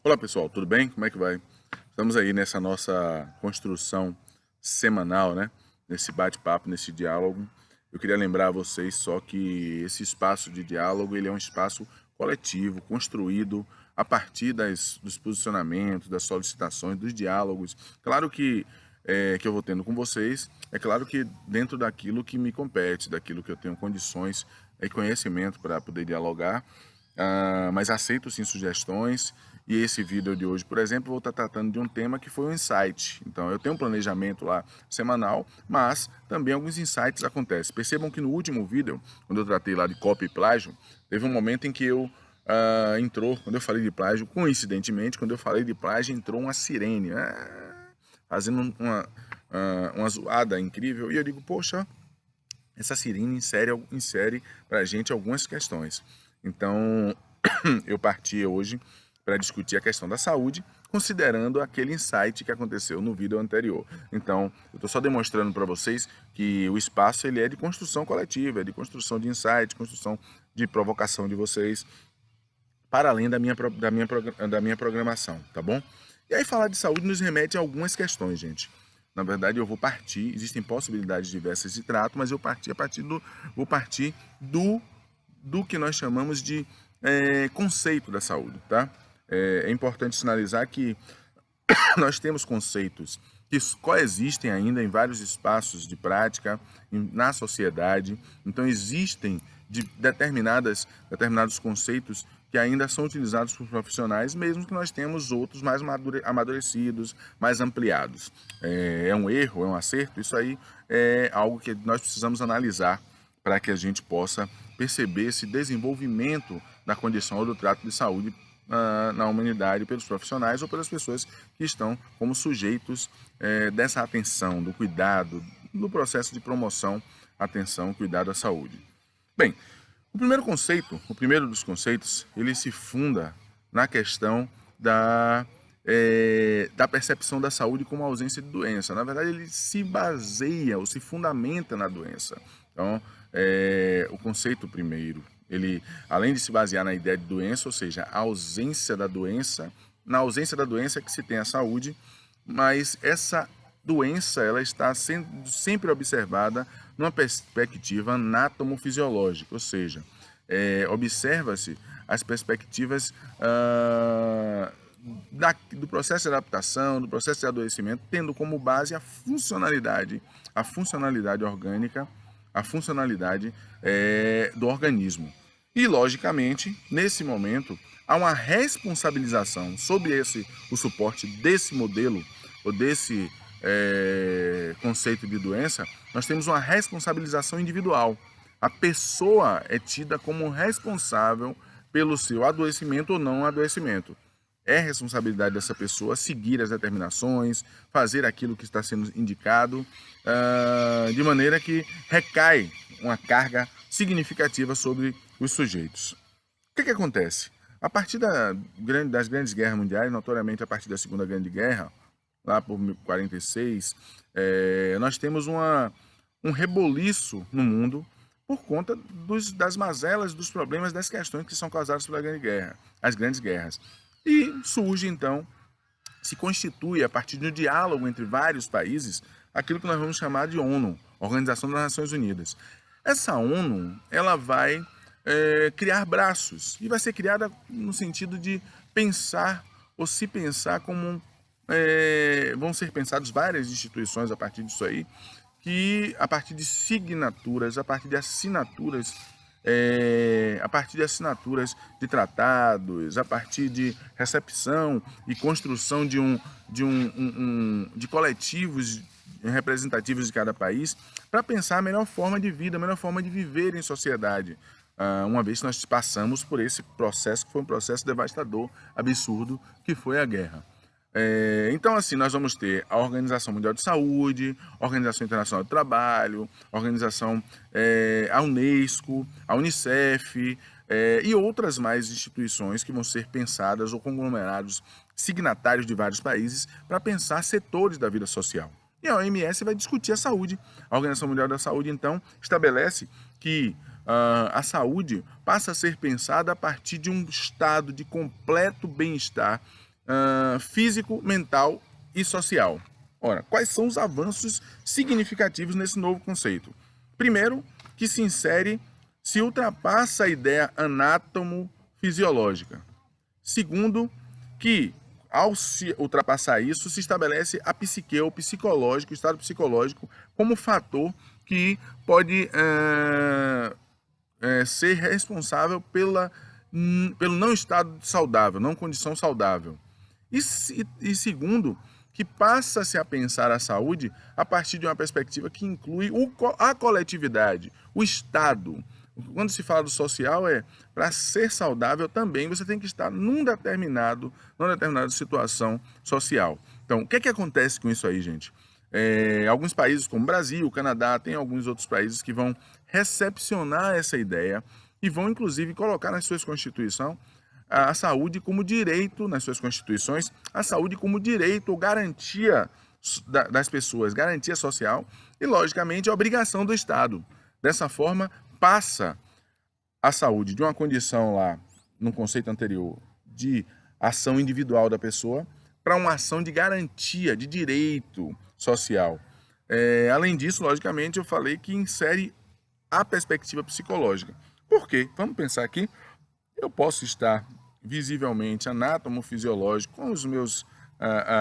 Olá pessoal, tudo bem? Como é que vai? Estamos aí nessa nossa construção semanal, né? Nesse bate-papo, nesse diálogo. Eu queria lembrar a vocês só que esse espaço de diálogo ele é um espaço coletivo, construído a partir dos posicionamentos, das solicitações, dos diálogos. Claro que eu vou tendo com vocês, é claro que dentro daquilo que me compete, daquilo que eu tenho condições e conhecimento para poder dialogar, mas aceito sim sugestões. E esse vídeo de hoje, por exemplo, vou estar tratando de um tema que foi um insight. Então, eu tenho um planejamento lá semanal, mas também alguns insights acontecem. Percebam que no último vídeo, quando eu tratei lá de copy e plágio, teve um momento em que quando eu falei de plágio, coincidentemente, quando eu falei de plágio, entrou uma sirene, fazendo uma zoada incrível. E eu digo, poxa, essa sirene insere para a gente algumas questões. Então, eu parti hoje para discutir a questão da saúde, considerando aquele insight que aconteceu no vídeo anterior. Então, eu estou só demonstrando para vocês que o espaço ele é de construção coletiva, é de construção de insight, construção de provocação de vocês, para além da minha programação, tá bom? E aí falar de saúde nos remete a algumas questões, gente. Na verdade, eu vou partir, existem possibilidades diversas de trato, mas vou partir do que nós chamamos de conceito da saúde, tá? É importante sinalizar que nós temos conceitos que coexistem ainda em vários espaços de prática na sociedade. Então existem determinados conceitos que ainda são utilizados por profissionais, mesmo que nós temos outros mais amadurecidos, mais ampliados. É um erro, é um acerto? Isso aí é algo que nós precisamos analisar para que a gente possa perceber esse desenvolvimento da condição ou do trato de saúde na humanidade pelos profissionais ou pelas pessoas que estão como sujeitos dessa atenção, do cuidado, do processo de promoção, atenção, cuidado à saúde. Bem, o primeiro dos conceitos, ele se funda na questão da percepção da saúde como ausência de doença. Na verdade, ele se baseia ou se fundamenta na doença. Então, o conceito primeiro, ele, além de se basear na ideia de doença, ou seja, a ausência da doença, na ausência da doença é que se tem a saúde, mas essa doença ela está sendo sempre observada numa perspectiva anatomofisiológica, ou seja, observa-se as perspectivas do processo de adaptação, do processo de adoecimento, tendo como base a funcionalidade orgânica, a funcionalidade do organismo. E, logicamente, nesse momento, há uma responsabilização sobre o suporte desse modelo, ou desse conceito de doença, nós temos uma responsabilização individual. A pessoa é tida como responsável pelo seu adoecimento ou não adoecimento. É responsabilidade dessa pessoa seguir as determinações, fazer aquilo que está sendo indicado, de maneira que recai uma carga significativa sobre os sujeitos. O que acontece? A partir das grandes guerras mundiais, notoriamente a partir da Segunda Grande Guerra, lá por 1946, nós temos um reboliço no mundo por conta das mazelas, dos problemas, das questões que são causadas pela Grande Guerra, as grandes guerras. E surge, então, se constitui, a partir de um diálogo entre vários países, aquilo que nós vamos chamar de ONU, Organização das Nações Unidas. Essa ONU, ela vai criar braços, e vai ser criada no sentido de pensar, ou se pensar como vão ser pensadas várias instituições a partir disso aí, que a partir de signaturas, a partir de assinaturas de tratados, a partir de recepção e construção de coletivos representativos de cada país, para pensar a melhor forma de vida, a melhor forma de viver em sociedade. Uma vez que nós passamos por esse processo, que foi um processo devastador, absurdo, que foi a guerra. Então, assim, nós vamos ter a Organização Mundial de Saúde, a Organização Internacional do Trabalho, a Unesco, a Unicef e outras mais instituições que vão ser pensadas ou conglomerados signatários de vários países para pensar setores da vida social. E a OMS vai discutir a saúde. A Organização Mundial da Saúde, então, estabelece que a saúde passa a ser pensada a partir de um estado de completo bem-estar físico, mental e social. Ora, quais são os avanços significativos nesse novo conceito? Primeiro, que se ultrapassa a ideia anátomo-fisiológica. Segundo, que ao se ultrapassar isso, se estabelece a psique, o psicológico, o estado psicológico, como fator que pode ser responsável pelo não estado saudável, não condição saudável. E segundo, que passa-se a pensar a saúde a partir de uma perspectiva que inclui a coletividade, o Estado. Quando se fala do social, para ser saudável também você tem que estar numa determinada situação social. Então, o que acontece com isso aí, gente? Alguns países como o Brasil, o Canadá, tem alguns outros países que vão recepcionar essa ideia e vão, inclusive, colocar nas suas constituições a saúde como direito, nas suas constituições, a saúde como direito ou garantia das pessoas, garantia social e, logicamente, a obrigação do Estado. Dessa forma, passa a saúde de uma condição lá, no conceito anterior, de ação individual da pessoa, para uma ação de garantia, de direito social. Além disso, logicamente, eu falei que insere a perspectiva psicológica. Por quê? Vamos pensar aqui. Eu posso estar visivelmente anátomo-fisiológico com os meus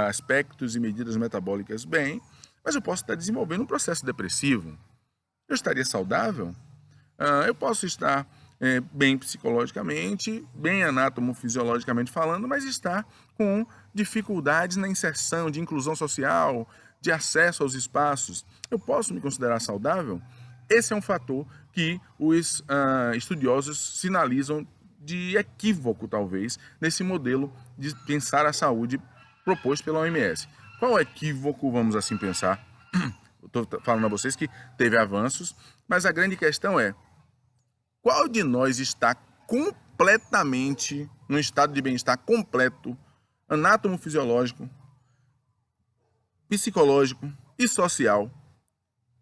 aspectos e medidas metabólicas bem, mas eu posso estar desenvolvendo um processo depressivo. Eu estaria saudável? Eu posso estar bem psicologicamente, bem anatomo-fisiologicamente falando, mas estar com dificuldades na inserção, de inclusão social, de acesso aos espaços. Eu posso me considerar saudável? Esse é um fator que os estudiosos sinalizam de equívoco, talvez, nesse modelo de pensar a saúde proposto pela OMS. Qual equívoco, vamos assim pensar? Estou falando a vocês que teve avanços, mas a grande questão é: qual de nós está completamente num estado de bem-estar completo, anátomo-fisiológico, psicológico e social,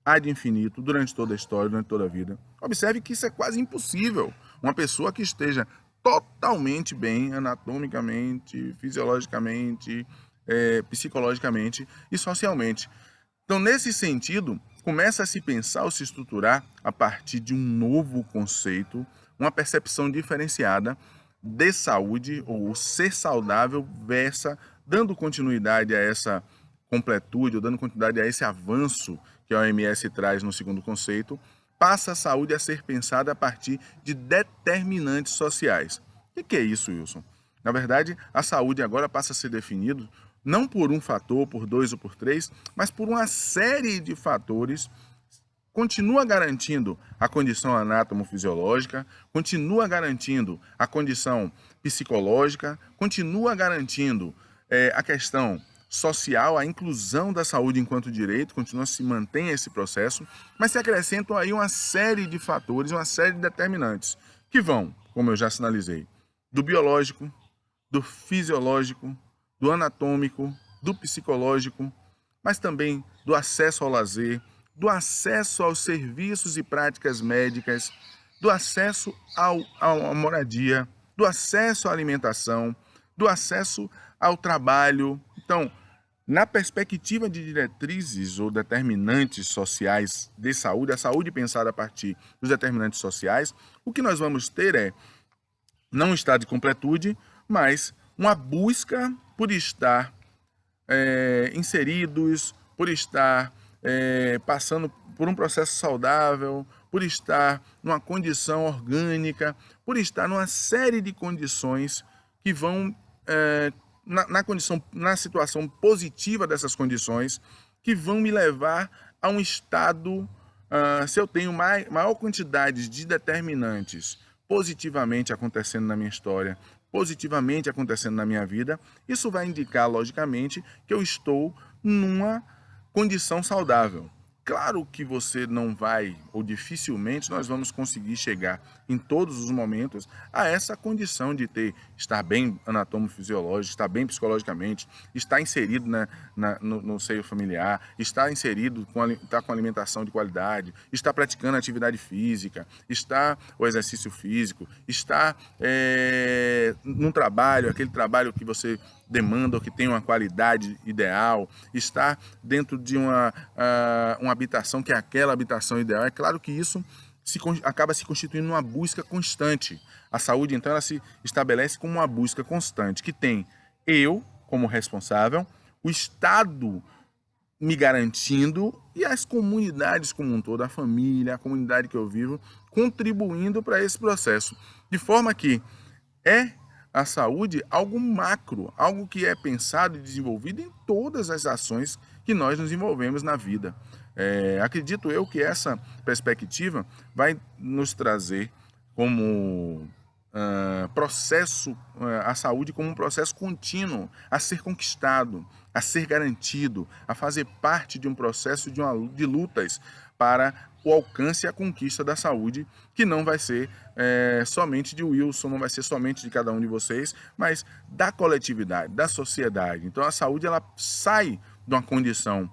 ad infinito, durante toda a história, durante toda a vida? Observe que isso é quase impossível. Uma pessoa que esteja totalmente bem, anatomicamente, fisiologicamente, psicologicamente e socialmente. Então, nesse sentido, começa a se pensar ou se estruturar a partir de um novo conceito, uma percepção diferenciada de saúde, ou ser saudável versa, dando continuidade a essa completude, ou dando continuidade a esse avanço que a OMS traz no segundo conceito, passa a saúde a ser pensada a partir de determinantes sociais. O que é isso, Wilson? Na verdade, a saúde agora passa a ser definida não por um fator, por dois ou por três, mas por uma série de fatores. Continua garantindo a condição anátomo-fisiológica, continua garantindo a condição psicológica, continua garantindo a questão social, a inclusão da saúde enquanto direito, continua se mantém esse processo, mas se acrescentam aí uma série de fatores, uma série de determinantes, que vão, como eu já sinalizei, do biológico, do fisiológico, do anatômico, do psicológico, mas também do acesso ao lazer, do acesso aos serviços e práticas médicas, do acesso à moradia, do acesso à alimentação, do acesso ao trabalho. Então, na perspectiva de diretrizes ou determinantes sociais de saúde, a saúde pensada a partir dos determinantes sociais, o que nós vamos ter é não um estado de completude, mas uma busca por estar inseridos, por estar passando por um processo saudável, por estar numa condição orgânica, por estar numa série de condições que vão na situação positiva dessas condições, que vão me levar a um estado, se eu tenho maior quantidade de determinantes positivamente acontecendo na minha história, positivamente acontecendo na minha vida, isso vai indicar, logicamente, que eu estou numa condição saudável. Claro que você não vai, ou dificilmente nós vamos conseguir chegar em todos os momentos a essa condição de estar bem anatomo-fisiológico, estar bem psicologicamente, estar inserido no seio familiar, estar inserido, estar com alimentação de qualidade, estar praticando atividade física, estar o exercício físico, estar num trabalho, aquele trabalho que você demanda ou que tem uma qualidade ideal, estar dentro de uma habitação que é aquela habitação ideal. É claro que isso acaba se constituindo uma busca constante. A saúde, então, ela se estabelece como uma busca constante, que tem eu, como responsável, o Estado me garantindo e as comunidades como um todo, a família, a comunidade que eu vivo, contribuindo para esse processo. De forma que a saúde algo macro, algo que é pensado e desenvolvido em todas as ações que nós nos envolvemos na vida. Acredito eu que essa perspectiva vai nos trazer como processo, a saúde como um processo contínuo, a ser conquistado, a ser garantido, a fazer parte de um processo de lutas para o alcance e a conquista da saúde, que não vai ser somente de Wilson, não vai ser somente de cada um de vocês, mas da coletividade, da sociedade. Então a saúde ela sai de uma condição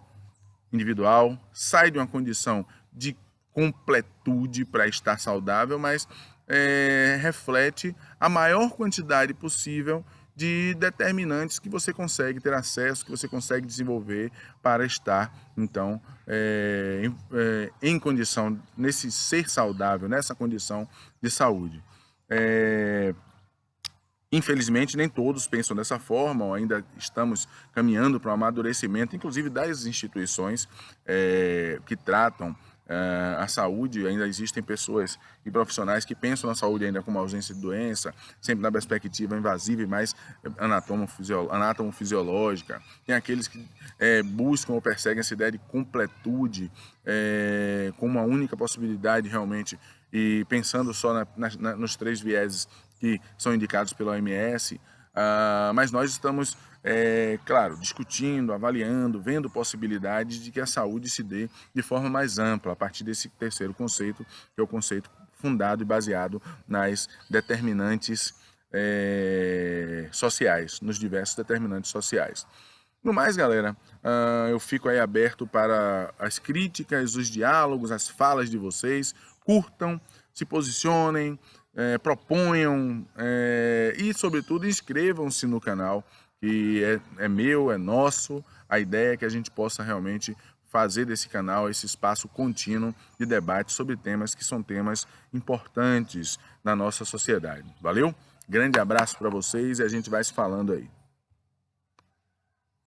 individual, sai de uma condição de completude para estar saudável, mas reflete a maior quantidade possível de determinantes que você consegue ter acesso, que você consegue desenvolver para estar, então, em condição, nesse ser saudável, nessa condição de saúde. Infelizmente, nem todos pensam dessa forma, ou ainda estamos caminhando para o amadurecimento, inclusive das instituições que tratam a saúde. Ainda existem pessoas e profissionais que pensam na saúde ainda como ausência de doença, sempre na perspectiva invasiva e mais anatomofisiológica. Tem aqueles que buscam ou perseguem essa ideia de completude como a única possibilidade realmente, e pensando só nos 3 vieses que são indicados pela OMS, mas nós estamos, claro, discutindo, avaliando, vendo possibilidades de que a saúde se dê de forma mais ampla, a partir desse terceiro conceito, que é o conceito fundado e baseado nas determinantes sociais, nos diversos determinantes sociais. No mais, galera, eu fico aí aberto para as críticas, os diálogos, as falas de vocês. Curtam, se posicionem, proponham e, sobretudo, inscrevam-se no canal, que é meu, é nosso. A ideia é que a gente possa realmente fazer desse canal esse espaço contínuo de debate sobre temas que são temas importantes na nossa sociedade. Valeu? Grande abraço para vocês e a gente vai se falando aí.